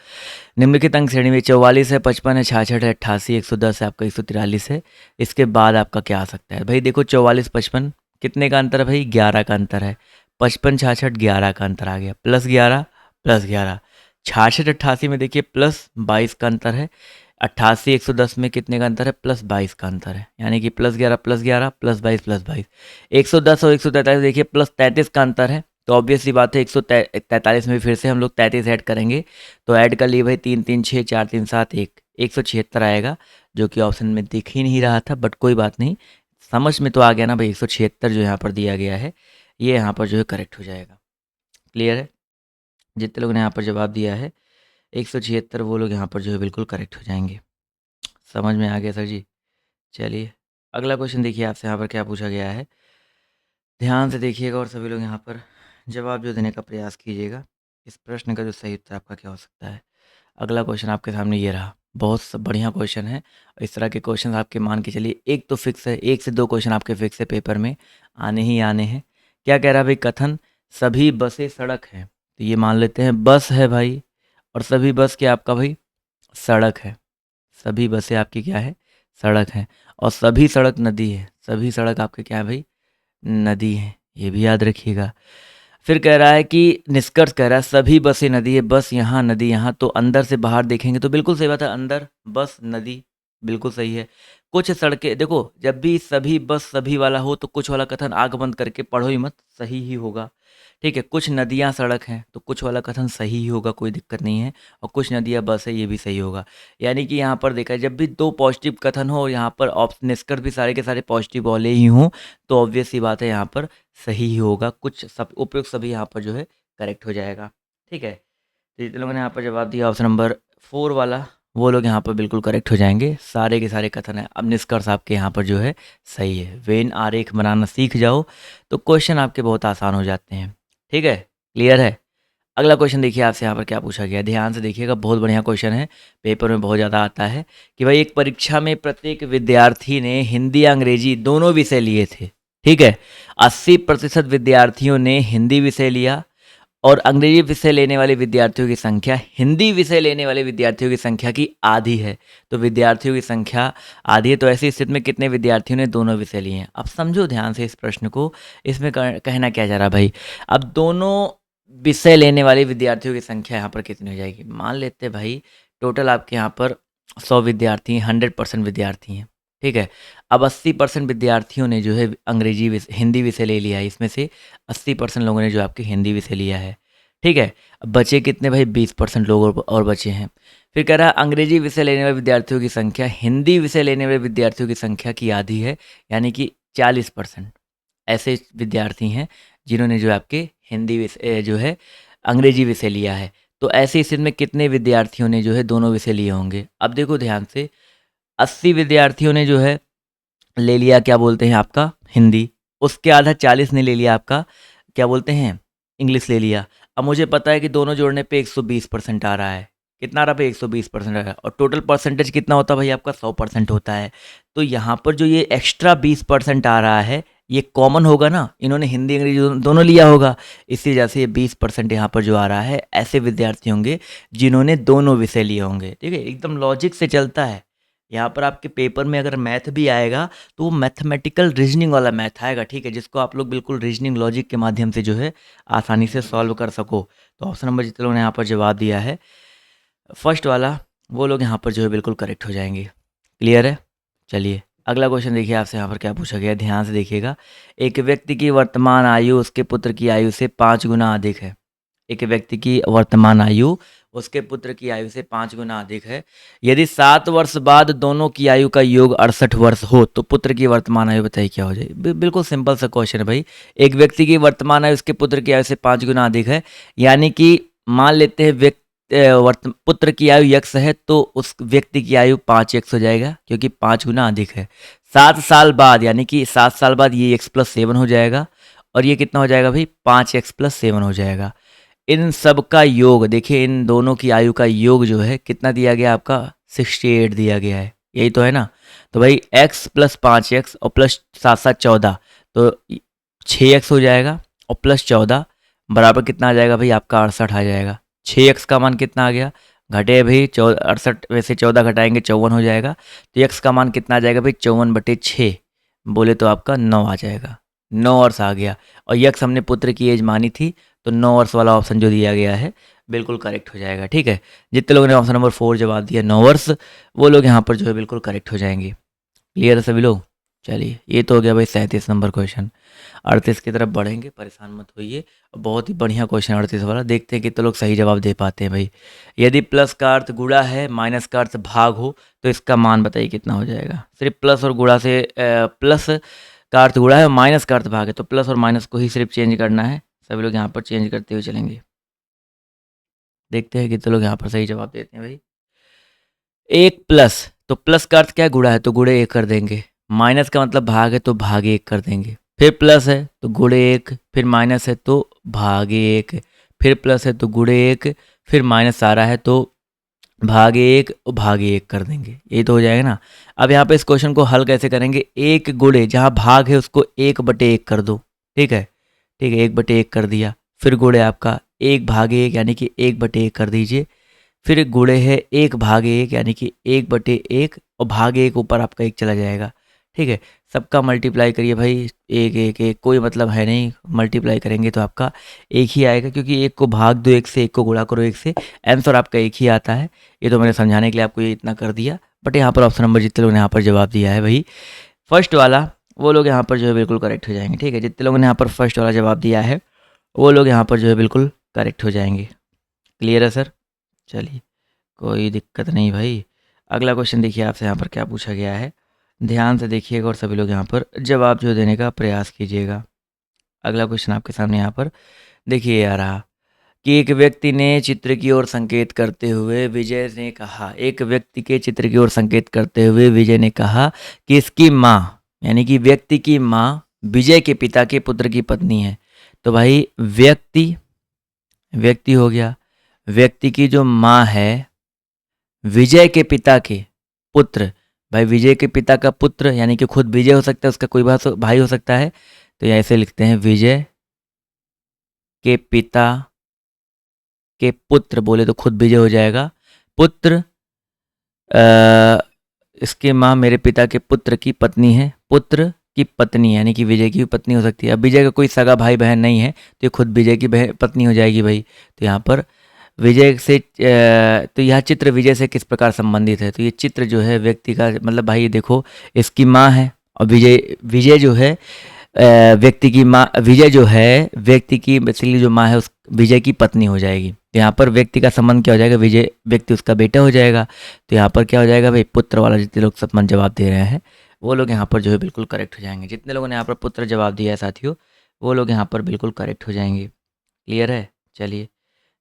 निम्नलिखित अंक श्रेणी में 44 है, 55 है, 66 है, 88, 110 है, आपका 143 है। इसके बाद आपका क्या आ सकता है भाई। देखो 44 55 कितने का अंतर है भाई, 11 का अंतर है। 55 66 11 का अंतर आ गया, +11 +11। 66 88 में देखिए +22 का अंतर है। 88 110 में कितने का अंतर है, +22 का अंतर है, यानी कि +11 +11 +22 +22। 110 और 143 देखिए +33 का अंतर है। तो ऑब्वियस सी बात है 143 में फिर से हम लोग 33 ऐड करेंगे, तो ऐड कर लिए भाई 3 3 6 4 3 7 1 176 आएगा, जो कि ऑप्शन में दिख ही नहीं रहा था, बट कोई बात नहीं, समझ में तो आ गया ना भाई। 176 जो यहाँ पर दिया गया है ये यहाँ पर जो है करेक्ट हो जाएगा। क्लियर है। जितने लोगों ने यहाँ पर जवाब दिया है 176, वो लोग यहाँ पर जो है बिल्कुल करेक्ट हो जाएंगे। समझ में आ गया सर जी। चलिए अगला क्वेश्चन देखिए आपसे यहाँ पर क्या पूछा गया है। ध्यान से देखिएगा और सभी लोग यहाँ पर जवाब जो देने का प्रयास कीजिएगा। इस प्रश्न का जो सही उत्तर आपका क्या हो सकता है। अगला क्वेश्चन आपके सामने ये रहा, बहुत बढ़िया क्वेश्चन है। इस तरह के क्वेश्चन आपके मान के चलिए एक तो फिक्स है, एक से दो क्वेश्चन आपके फिक्स है, पेपर में आने ही आने हैं। क्या कह रहा है भाई, कथन सभी बसें सड़क हैं। तो ये मान लेते हैं बस है भाई, और सभी बस क्या आपका भाई सड़क है। सभी बसें आपकी क्या है, सड़क है। और सभी सड़क नदी है, सभी सड़क आपके क्या है भाई, नदी है। ये भी याद रखिएगा। फिर कह रहा है कि निष्कर्ष कह रहा है सभी बसें नदी है, बस यहाँ नदी यहाँ। तो अंदर से बाहर देखेंगे तो बिल्कुल सही बात है, अंदर बस नदी बिल्कुल सही है। कुछ सड़कें देखो, जब भी सभी बस सभी वाला हो तो कुछ वाला कथन आग बंद करके पढ़ो ही मत, सही ही होगा। ठीक है, कुछ नदियाँ सड़क हैं तो कुछ वाला कथन सही ही होगा, कोई दिक्कत नहीं है। और कुछ नदियाँ बस है, ये भी सही होगा। यानी कि यहाँ पर देखा जब भी दो पॉजिटिव कथन हो और यहाँ पर ऑप्शन निष्कर्ष भी सारे के सारे पॉजिटिव वाले ही हों, तो ऑब्वियस सी बात है यहाँ पर सही ही होगा। कुछ सब उपयुक्त सभी यहाँ पर जो है करेक्ट हो जाएगा। ठीक है, तो जितने लोगों ने यहाँ पर जवाब दिया ऑप्शन नंबर 4 वाला, वो लोग यहाँ पर बिल्कुल करेक्ट हो जाएंगे। सारे के सारे कथन है। अब निष्कर्ष आपके यहाँ पर जो है सही है। वेन आरेख बनाना सीख जाओ तो क्वेश्चन आपके बहुत आसान हो जाते हैं। ठीक है, क्लियर है। अगला क्वेश्चन देखिए आपसे यहाँ पर क्या पूछा गया है। ध्यान से देखिएगा, बहुत बढ़िया क्वेश्चन है, पेपर में बहुत ज़्यादा आता है। कि भाई एक परीक्षा में प्रत्येक विद्यार्थी ने हिंदी या अंग्रेजी दोनों विषय लिए थे। ठीक है, 80% विद्यार्थियों ने हिंदी विषय लिया, और अंग्रेजी विषय लेने वाले विद्यार्थियों की संख्या हिंदी विषय लेने वाले विद्यार्थियों की संख्या की आधी है। तो विद्यार्थियों की संख्या आधी है, तो ऐसी स्थिति में कितने विद्यार्थियों ने दोनों विषय लिए हैं। अब समझो ध्यान से इस प्रश्न को। इसमें कहना क्या जा रहा भाई, अब दोनों विषय लेने वाले विद्यार्थियों की संख्या यहाँ पर कितनी हो जाएगी। मान लेते हैं भाई टोटल आपके यहाँ पर 100 विद्यार्थी हैं, 100% विद्यार्थी हैं। ठीक है, अब 80% विद्यार्थियों ने जो है अंग्रेजी हिंदी विषय ले लिया है। इसमें से 80% लोगों ने जो आपके हिंदी विषय लिया है। ठीक है, अब बचे कितने भाई, 20% लोग और बचे हैं। फिर कह रहा है अंग्रेजी विषय लेने वाले विद्यार्थियों की संख्या हिंदी विषय लेने वाले विद्यार्थियों की संख्या की आधी है, यानी कि 40% ऐसे विद्यार्थी हैं जिन्होंने जो आपके हिंदी विषय जो है अंग्रेजी विषय लिया है। तो ऐसी स्थिति में कितने विद्यार्थियों ने जो है दोनों विषय लिए होंगे। अब देखो ध्यान से, 80 विद्यार्थियों ने जो है ले लिया क्या बोलते हैं आपका हिंदी, उसके आधा 40 ने ले लिया आपका क्या बोलते हैं इंग्लिश ले लिया। अब मुझे पता है कि दोनों जोड़ने पे 120% आ रहा है। कितना आ रहा है भाई, 120% आ रहा है। और टोटल परसेंटेज कितना होता है भाई आपका, 100% होता है। तो यहाँ पर जो ये एक्स्ट्रा 20% आ रहा है, ये कॉमन होगा ना, इन्होंने हिंदी अंग्रेजी दोनों लिया होगा, इसी वजह से ये 20% यहाँ पर जो आ रहा है ऐसे विद्यार्थी होंगे जिन्होंने दोनों विषय लिए होंगे। ठीक है, एकदम लॉजिक से चलता है। यहाँ पर आपके पेपर में अगर मैथ भी आएगा तो वो मैथमेटिकल रीजनिंग वाला मैथ आएगा। ठीक है, जिसको आप लोग बिल्कुल रीजनिंग लॉजिक के माध्यम से जो है आसानी से सॉल्व कर सको। तो ऑप्शन नंबर जितने लोगों ने यहाँ पर जवाब दिया है फर्स्ट वाला, वो लोग यहाँ पर जो है बिल्कुल करेक्ट हो जाएंगे। क्लियर है। चलिए अगला क्वेश्चन देखिए आपसे यहाँ पर क्या पूछा गया है, ध्यान से देखिएगा। एक व्यक्ति की वर्तमान आयु उसके पुत्र की आयु से 5 गुना अधिक है। एक व्यक्ति की वर्तमान आयु उसके पुत्र की आयु से 5 गुना अधिक है। यदि 7 वर्ष बाद दोनों की आयु का योग 68 वर्ष हो तो पुत्र की वर्तमान आयु बताइए क्या हो जाएगी। बिल्कुल सिंपल सा क्वेश्चन है भाई। एक व्यक्ति की वर्तमान आयु उसके पुत्र की आयु से 5 गुना अधिक है, यानी कि मान लेते हैं पुत्र की आयु यक्स है तो उस व्यक्ति की आयु 5x हो जाएगा, क्योंकि 5 गुना अधिक है। 7 साल बाद, यानी कि 7 साल बाद ये x+7 हो जाएगा, और ये कितना हो जाएगा भाई 5x+7 हो जाएगा। इन सब का योग देखिए, इन दोनों की आयु का योग जो है कितना दिया गया आपका 68 दिया गया है, यही तो है ना। तो भाई x+5x और प्लस 7 7 14, तो 6x हो जाएगा और +14 बराबर कितना आ जाएगा भाई आपका 68 आ जाएगा। 6x का मान कितना आ गया, घटे भाई 68 वैसे 14 घटाएंगे 54 हो जाएगा। तो x का मान कितना आ जाएगा भाई 54/6, बोले तो आपका 9 आ जाएगा, 9 वर्ष आ गया। और यक्स हमने पुत्र की एज मानी थी, तो 9 वर्ष वाला ऑप्शन जो दिया गया है बिल्कुल करेक्ट हो जाएगा। ठीक है, जितने लोगों ने ऑप्शन नंबर 4 जवाब दिया 9 वर्ष, वो लोग यहाँ पर जो है बिल्कुल करेक्ट हो जाएंगे। क्लियर है सभी लोग। चलिए ये तो हो गया भाई 37 नंबर क्वेश्चन। 38 की तरफ बढ़ेंगे, परेशान मत होइए। बहुत ही बढ़िया क्वेश्चन 38 वाला, देखते हैं कितने लोग सही जवाब दे पाते हैं भाई। यदि प्लस का अर्थ गुणा है, माइनस का अर्थ भाग हो, तो इसका मान बताइए कितना हो जाएगा। सिर्फ प्लस और गुणा से प्लस का अर्थ गुणा है, माइनस का अर्थ भाग है, तो प्लस और माइनस को ही सिर्फ चेंज करना है। सभी लोग यहाँ पर चेंज करते हुए चलेंगे, देखते हैं कितने लोग यहाँ पर सही जवाब देते हैं भाई। 1+, तो प्लस का अर्थ क्या है, गुणा है, तो गुणे 1 कर देंगे। माइनस का मतलब भाग है, तो भागे 1 कर देंगे। फिर प्लस है तो गुणे 1, फिर माइनस है तो भागे 1, फिर प्लस है तो गुणे 1, फिर माइनस आ रहा है तो भागे 1 और भागे 1 कर देंगे। ये तो हो जाएगा ना। अब यहाँ पे इस क्वेश्चन को हल कैसे करेंगे, 1 गुणे जहाँ भाग है उसको 1/1 कर दो। ठीक है, ठीक है, 1/1 कर दिया। फिर गुणे आपका 1/1 यानी कि 1/1 कर दीजिए। फिर गुणे है 1/1 यानी कि 1/1 और भागे 1 ऊपर आपका 1 चला जाएगा। ठीक है, सबका मल्टीप्लाई करिए भाई, 1 1 1 कोई मतलब है नहीं, मल्टीप्लाई करेंगे तो आपका 1 ही आएगा, क्योंकि 1 को भाग दो 1 से, 1 को गुणा करो 1 से, आंसर आपका 1 ही आता है। ये तो मैंने समझाने के लिए आपको ये इतना कर दिया। बट यहाँ पर ऑप्शन नंबर जितने लोगों ने यहाँ पर जवाब दिया है भाई फर्स्ट वाला, वो लोग यहाँ पर जो है बिल्कुल करेक्ट हो जाएंगे। ठीक है, जितने लोगों ने यहाँ पर फर्स्ट वाला जवाब दिया है वो लोग यहाँ पर जो है बिल्कुल करेक्ट हो जाएंगे। क्लियर है सर। चलिए कोई दिक्कत नहीं भाई। अगला क्वेश्चन देखिए आपसे यहाँ पर क्या पूछा गया है, ध्यान से देखिएगा और सभी लोग यहाँ पर जवाब जो देने का प्रयास कीजिएगा। अगला क्वेश्चन आपके सामने यहाँ पर देखिए आ रहा कि एक व्यक्ति ने चित्र की ओर संकेत करते हुए विजय ने कहा, एक व्यक्ति के चित्र की ओर संकेत करते हुए विजय ने कहा कि इसकी माँ, यानी कि व्यक्ति की माँ विजय के पिता के पुत्र की पत्नी है। तो भाई व्यक्ति, व्यक्ति हो गया, व्यक्ति की जो माँ है विजय के पिता के पुत्र, भाई विजय के पिता का पुत्र यानी कि खुद विजय हो सकता है, उसका कोई भाई हो सकता है। तो ऐसे लिखते हैं विजय के पिता के पुत्र, बोले तो खुद विजय हो जाएगा। पुत्र इसके माँ मेरे पिता के पुत्र की पत्नी है, पुत्र की पत्नी यानी कि विजय की पत्नी हो सकती है। अब विजय का कोई सगा भाई बहन नहीं है, तो ये खुद विजय की पत्नी हो जाएगी भाई। तो यहाँ पर विजय से तो यह चित्र विजय से किस प्रकार संबंधित है, तो ये चित्र जो है व्यक्ति का, मतलब भाई देखो इसकी माँ है और विजय, विजय जो है व्यक्ति की माँ, विजय जो है व्यक्ति की बेसिकली जो माँ है उस विजय की पत्नी हो जाएगी। तो यहाँ पर व्यक्ति का संबंध क्या हो जाएगा, विजय व्यक्ति उसका बेटा हो जाएगा। तो यहाँ पर क्या हो जाएगा भाई पुत्र वाला, जितने लोग संबंध जवाब दे रहे हैं वो लोग यहाँ पर जो है बिल्कुल करेक्ट हो जाएंगे। जितने लोगों ने यहाँ पर पुत्र जवाब दिया है साथियों, वो लोग यहाँ पर बिल्कुल करेक्ट हो जाएंगे। क्लियर है। चलिए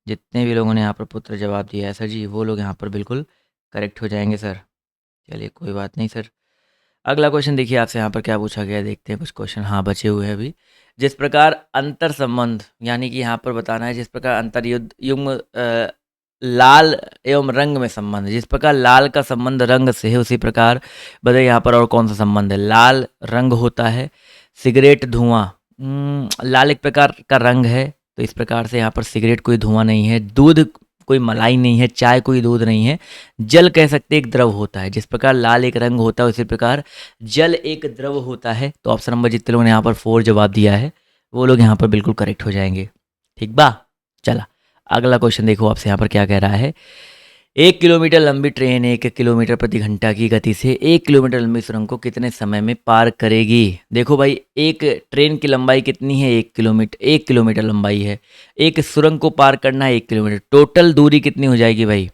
जितने भी लोगों ने यहाँ पर पुत्र जवाब दिया है सर जी, वो लोग यहाँ पर बिल्कुल करेक्ट हो जाएंगे सर। चलिए कोई बात नहीं सर। अगला क्वेश्चन देखिए आपसे यहाँ पर क्या पूछा गया है, देखते हैं कुछ क्वेश्चन हाँ बचे हुए हैं अभी। जिस प्रकार अंतर संबंध, यानी कि यहाँ पर बताना है जिस प्रकार अंतर युग्म लाल एवं रंग में संबंध, जिस प्रकार लाल का संबंध रंग से है उसी प्रकार बताइए यहाँ पर और कौन सा संबंध है। लाल रंग होता है, सिगरेट धुआं, लाल एक प्रकार का रंग है, तो इस प्रकार से यहाँ पर सिगरेट कोई धुआं नहीं है, दूध कोई मलाई नहीं है, चाय कोई दूध नहीं है, जल कह सकते एक द्रव होता है। जिस प्रकार लाल एक रंग होता है उसी प्रकार जल एक द्रव होता है। तो ऑप्शन नंबर जितने लोगों ने यहाँ पर 4 जवाब दिया है वो लोग यहाँ पर बिल्कुल करेक्ट हो जाएंगे। ठीक बा। चला अगला क्वेश्चन देखो आपसे यहाँ पर क्या कह रहा है। 1 किलोमीटर लंबी ट्रेन 1 किलोमीटर प्रति घंटा की गति से 1 किलोमीटर लंबी सुरंग को कितने समय में पार करेगी। देखो भाई एक ट्रेन की लंबाई कितनी है, 1 किलोमीटर लंबाई है, एक सुरंग को पार करना है 1 किलोमीटर, टोटल दूरी कितनी हो जाएगी भाई,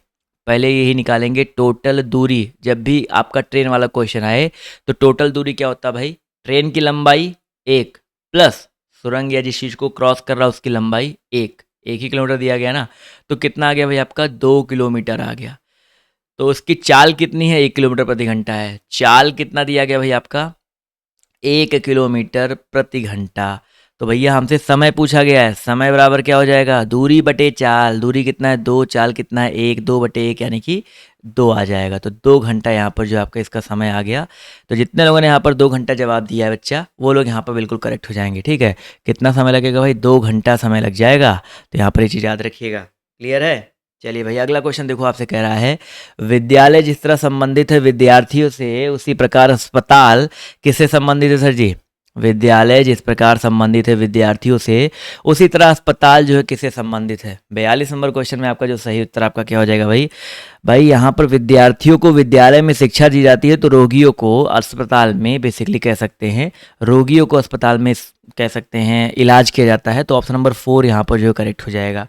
पहले यही निकालेंगे टोटल दूरी। जब भी आपका ट्रेन वाला क्वेश्चन आए तो टोटल दूरी क्या होता है भाई, ट्रेन की लंबाई 1 प्लस सुरंग या जिस चीज़ को क्रॉस कर रहा है उसकी लंबाई 1 ही किलोमीटर दिया गया ना, तो कितना आ गया भाई आपका 2 किलोमीटर आ गया। तो उसकी चाल कितनी है, 1 किलोमीटर प्रति घंटा है, चाल कितना दिया गया भाई आपका 1 किलोमीटर प्रति घंटा। तो भैया हमसे समय पूछा गया है, समय बराबर क्या हो जाएगा, दूरी बटे चाल। दूरी कितना है 2, चाल कितना है 1, 2/1 यानी कि 2 आ जाएगा। तो 2 घंटा यहाँ पर जो आपका इसका समय आ गया। तो जितने लोगों ने यहाँ पर 2 घंटा जवाब दिया है बच्चा, वो लोग यहाँ पर बिल्कुल करेक्ट हो जाएंगे। ठीक है, कितना समय लगेगा भाई, 2 घंटा समय लग जाएगा। तो यहाँ पर ये चीज़ याद रखिएगा। क्लियर है। चलिए भैया अगला क्वेश्चन देखो, आपसे कह रहा है विद्यालय जिस तरह संबंधित है विद्यार्थियों से, उसी प्रकार अस्पताल किससे संबंधित है सर जी। विद्यालय जिस प्रकार संबंधित है विद्यार्थियों से, उसी तरह अस्पताल जो है किससे संबंधित है। 42 नंबर क्वेश्चन में आपका जो सही उत्तर आपका क्या हो जाएगा भाई। भाई यहाँ पर विद्यार्थियों को विद्यालय में शिक्षा दी जाती है, तो रोगियों को अस्पताल में बेसिकली कह सकते हैं, रोगियों को अस्पताल में कह सकते हैं इलाज किया जाता है। तो ऑप्शन नंबर 4 यहाँ पर जो करेक्ट हो जाएगा।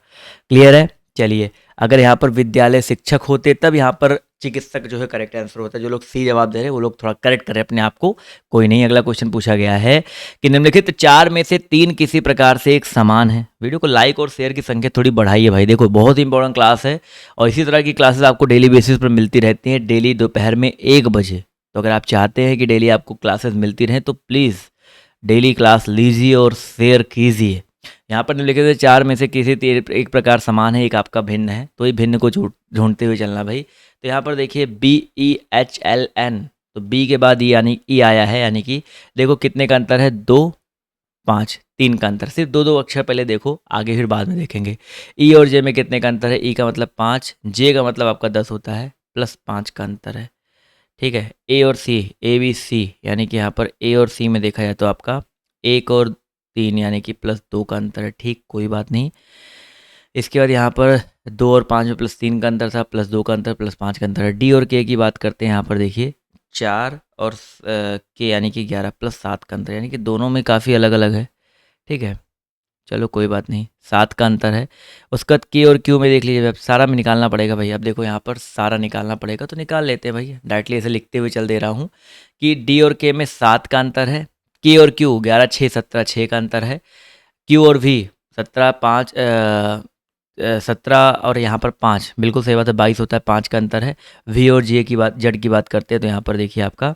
क्लियर है। चलिए, अगर यहाँ पर विद्यालय शिक्षक होते तब यहाँ पर चिकित्सक जो है करेक्ट आंसर होता है। जो लोग सी जवाब दे रहे हैं वो लोग थोड़ा करेक्ट करें अपने आप को। कोई नहीं, अगला क्वेश्चन पूछा गया है कि निम्नलिखित 4 में से 3 किसी प्रकार से एक समान है। वीडियो को लाइक और शेयर की संख्या थोड़ी बढ़ाइए भाई। देखो बहुत इंपॉर्टेंट क्लास है और इसी तरह की क्लासेस आपको डेली बेसिस पर मिलती रहती हैं, डेली दोपहर में 1 बजे। तो अगर आप चाहते हैं कि डेली आपको क्लासेस मिलती रहें तो प्लीज़ डेली क्लास लीजिए और शेयर कीजिए। यहाँ पर निम्नलिखित से 4 में से किसी एक प्रकार समान है, एक आपका भिन्न है। तो ये भिन्न को ढूंढते हुए चलना भाई। तो यहाँ पर देखिए BEHLN, तो बी के बाद यानी ई आया है, यानी कि देखो कितने का अंतर है, 2, 5, 3 का अंतर। सिर्फ 2 अक्षर पहले देखो, आगे फिर बाद में देखेंगे। ई और जे में कितने का अंतर है, ई का मतलब 5, जे का मतलब आपका 10 होता है, +5 का अंतर है। ठीक है, ए और सी, ABC यानी कि यहाँ पर ए और सी में देखा जाए तो आपका 1 और 3 यानी कि +2 का अंतर है। ठीक, कोई बात नहीं। इसके बाद यहाँ पर 2 और 5 में +3 का अंतर था, +2 का अंतर, +5 का अंतर है। डी और के की बात करते हैं, यहाँ पर देखिए 4 और के यानी कि 11 +7 का अंतर, यानी कि दोनों में काफ़ी अलग अलग है। ठीक है, चलो कोई बात नहीं, 7 का अंतर है। उसके बाद के और क्यू में देख लीजिए, अब सारा में निकालना पड़ेगा भाई। अब देखो यहाँ पर सारा निकालना पड़ेगा, तो निकाल लेते हैं भाई। डायरेक्टली ऐसे लिखते हुए चल दे रहा हूँ कि डी और के में 7 का अंतर है, के और क्यू 11, 6, 17, 6 का अंतर है। क्यू और वी 17, 5, 17 और यहाँ पर 5, बिल्कुल सही बात है, 22 होता है, 5 का अंतर है। वी और जे की बात, जेड की बात करते हैं तो यहाँ पर देखिए आपका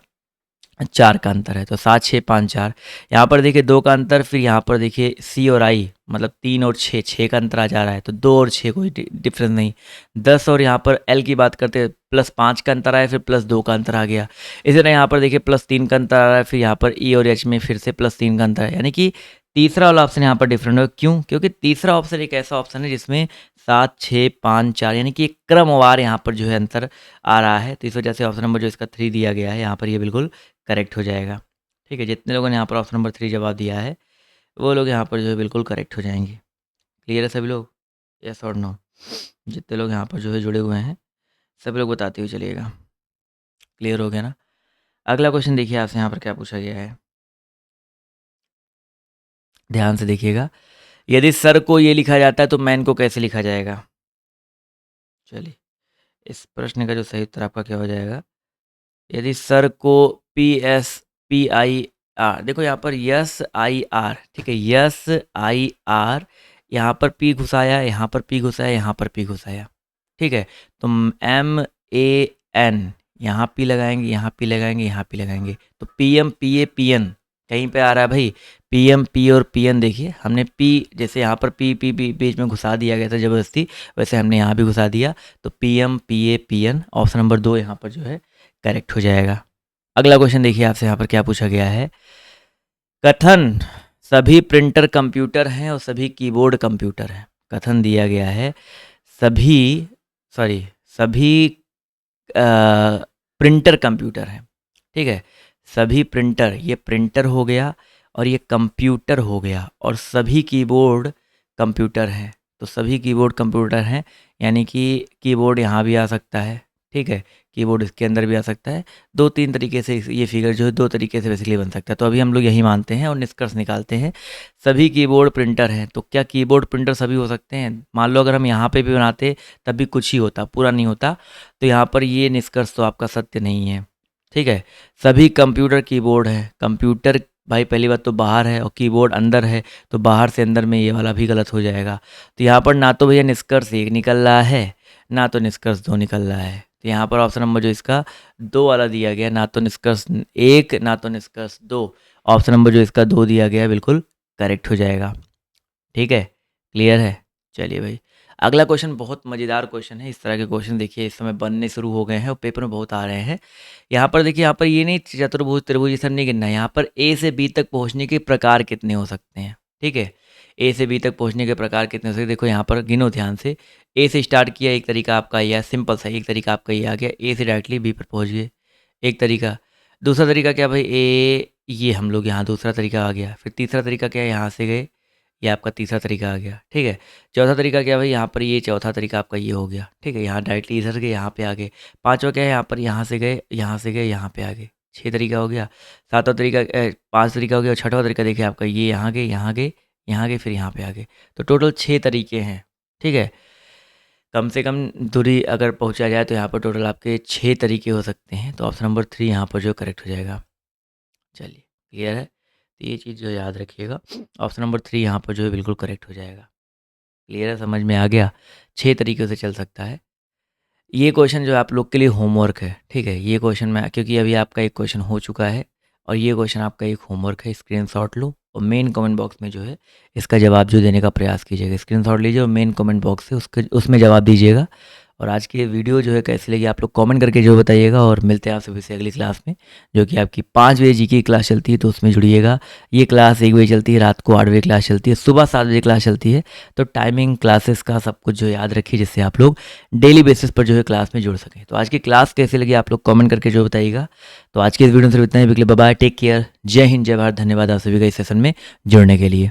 4 का अंतर है। तो 7, 6, 5, 4। यहाँ पर देखिए 2 का अंतर, फिर यहाँ पर देखिए सी और आई मतलब 3 और 6, 6 का अंतर आ जा रहा है। तो 2 और 6 कोई डिफरेंस नहीं। 10 और यहाँ पर एल की बात करते हैं, +5 का अंतर आया, फिर +2 का अंतर आ गया। इसी तरह यहाँ पर देखिए +3 का अंतर आ रहा है, फिर यहाँ पर ई और एच में फिर से +3 का अंतर है। यानी कि तीसरा वाला ऑप्शन यहाँ पर डिफरेंट होगा। क्यों? क्योंकि तीसरा ऑप्शन एक ऐसा ऑप्शन है जिसमें 7, 6, 5, 4 यानी कि एक क्रमवार यहाँ पर जो है अंतर आ रहा है। तो इस वजह से ऑप्शन नंबर जो इसका 3 दिया गया है यहाँ पर, ये बिल्कुल करेक्ट हो जाएगा। ठीक है, जितने लोगों ने यहाँ पर ऑप्शन नंबर 3 जवाब दिया है वो लोग यहाँ पर जो है बिल्कुल करेक्ट हो जाएंगे। क्लियर है सभी लोग, यस और नो? जितने लोग यहाँ पर जो है जुड़े हुए हैं सभी लोग बताते हुए चलिएगा। क्लियर हो गया ना? अगला क्वेश्चन देखिए आपसे यहाँ पर क्या पूछा गया है, ध्यान से देखिएगा। यदि सर को ये लिखा जाता है तो मैन को कैसे लिखा जाएगा। चलिए, इस प्रश्न का जो सही उत्तर आपका क्या हो जाएगा। यदि सर को PSPIR, देखो यहाँ पर SIR, ठीक है, SIR, यहाँ पर P घुसाया, यहाँ पर P घुसाया, यहाँ पर P घुसाया। ठीक है, तो MAN, यहाँ P लगाएंगे, यहाँ P लगाएंगे, यहाँ P लगाएंगे। तो PM PA PN कहीं पे आ रहा है भाई। PM P और PN देखिए, हमने P जैसे यहाँ पर P बीच में घुसा दिया गया था ज़बरदस्ती, वैसे हमने यहाँ भी घुसा दिया। तो PM PA PN option number 2 यहाँ पर जो है करेक्ट हो जाएगा। अगला क्वेश्चन देखिए आपसे यहाँ पर क्या पूछा गया है। कथन सभी प्रिंटर कंप्यूटर हैं और सभी कीबोर्ड कंप्यूटर हैं। कथन दिया गया है सभी प्रिंटर कंप्यूटर हैं। ठीक है, सभी प्रिंटर, ये प्रिंटर हो गया और ये कंप्यूटर हो गया, और सभी कीबोर्ड कंप्यूटर हैं। तो सभी कीबोर्ड कंप्यूटर हैं, यानी कि कीबोर्ड यहाँ भी आ सकता है। ठीक है, कीबोर्ड इसके अंदर भी आ सकता है। 2-3 तरीके से ये फिगर जो है 2 तरीके से बेसिकली बन सकता है। तो अभी हम लोग यही मानते हैं और निष्कर्ष निकालते हैं, सभी कीबोर्ड प्रिंटर हैं। तो क्या कीबोर्ड प्रिंटर सभी हो सकते हैं? मान लो अगर हम यहाँ पे भी बनाते तब भी कुछ ही होता, पूरा नहीं होता। तो यहाँ पर ये निष्कर्ष तो आपका सत्य नहीं है। ठीक है, सभी कंप्यूटर कीबोर्ड है। कंप्यूटर भाई पहली बात तो बाहर है और कीबोर्ड अंदर है, तो बाहर से अंदर में ये वाला भी गलत हो जाएगा। तो यहाँ पर ना तो भैया निष्कर्ष 1 निकल रहा है, ना तो निष्कर्ष 2 निकल रहा है। तो यहाँ पर ऑप्शन नंबर जो इसका 2 वाला दिया गया, ना तो निष्कर्ष 1 ना तो निष्कर्ष 2, ऑप्शन नंबर जो इसका 2 दिया गया है बिल्कुल करेक्ट हो जाएगा। ठीक है, क्लियर है। चलिए भाई, अगला क्वेश्चन बहुत मज़ेदार क्वेश्चन है। इस तरह के क्वेश्चन देखिए इस समय बनने शुरू हो गए हैं और पेपर में बहुत आ रहे हैं। यहाँ पर देखिए, यहाँ पर ये नहीं चतुर्भुज त्रिभुज ये सब नहीं गिनना है, यहाँ पर ए से बी तक पहुँचने के प्रकार कितने हो सकते हैं। ठीक है, ए से बी तक पहुँचने के प्रकार कितने हो सकते हैं, देखो यहाँ पर गिनो ध्यान से। ए से स्टार्ट किया, एक तरीका आपका यह सिंपल सा एक तरीका आपका ये आ गया, ए से डायरेक्टली बी पर पहुँच गए, एक तरीका। दूसरा तरीका क्या भाई, ए ये हम लोग यहाँ दूसरा तरीका आ गया। फिर तीसरा तरीका क्या है, यहाँ से गए, ये आपका तीसरा तरीका आ गया। ठीक है, चौथा तरीका क्या भाई, यहाँ पर ये चौथा तरीका आपका ये हो गया। ठीक है, यहाँ डायरेक्टली इधर गए, यहाँ पे आ गए। पांचवा क्या है, यहाँ पर यहाँ से गए, यहाँ से गए, यहाँ पे आ गए। छः तरीका हो गया। सातवां तरीका पांच तरीका हो गया। और छठवां तरीका देखिए आपका ये यहाँ गए, यहाँ गए, यहाँ गए, फिर यहाँ पे आ गए। तो टोटल 6 तरीके हैं। ठीक है, कम से कम दूरी अगर पहुँचा जाए तो यहाँ पर टोटल आपके 6 तरीके हो सकते हैं। तो ऑप्शन नंबर 3 यहाँ पर जो करेक्ट हो जाएगा। चलिए, क्लियर है, तो ये चीज़ जो याद रखिएगा, ऑप्शन नंबर 3 यहाँ पर जो है बिल्कुल करेक्ट हो जाएगा। क्लियर है, समझ में आ गया। 6 तरीक़ों से चल सकता है। ये क्वेश्चन जो आप लोग के लिए होमवर्क है। ठीक है, ये क्वेश्चन मैं क्योंकि अभी आपका एक क्वेश्चन हो चुका है और ये क्वेश्चन आपका एक होमवर्क है, स्क्रीनशॉट लो और मेन कमेंट बॉक्स में जो है इसका जवाब जो देने का प्रयास कीजिएगा। स्क्रीनशॉट लीजिए और मेन कमेंट बॉक्स से उसमें जवाब दीजिएगा। और आज की ये वीडियो जो है कैसी लगी आप लोग कमेंट करके जो बताइएगा। और मिलते हैं आप सभी से अगली क्लास में, जो कि आपकी 5 बजे जीके की क्लास चलती है, तो उसमें जुड़िएगा। ये क्लास 1 बजे चलती है, रात को 8 बजे क्लास चलती है, सुबह 7 बजे क्लास चलती है। तो टाइमिंग क्लासेस का सब कुछ जो याद रखिए, जिससे आप लोग डेली बेसिस पर जो है क्लास में जुड़ सकें। तो आज की क्लास कैसी लगी आप लोग कमेंट करके जो बताइएगा। तो आज की इस वीडियो में सिर्फ इतना ही। बाय, टेक केयर, जय हिंद, जय भारत। धन्यवाद आप सभी का इस सेशन में जुड़ने के लिए।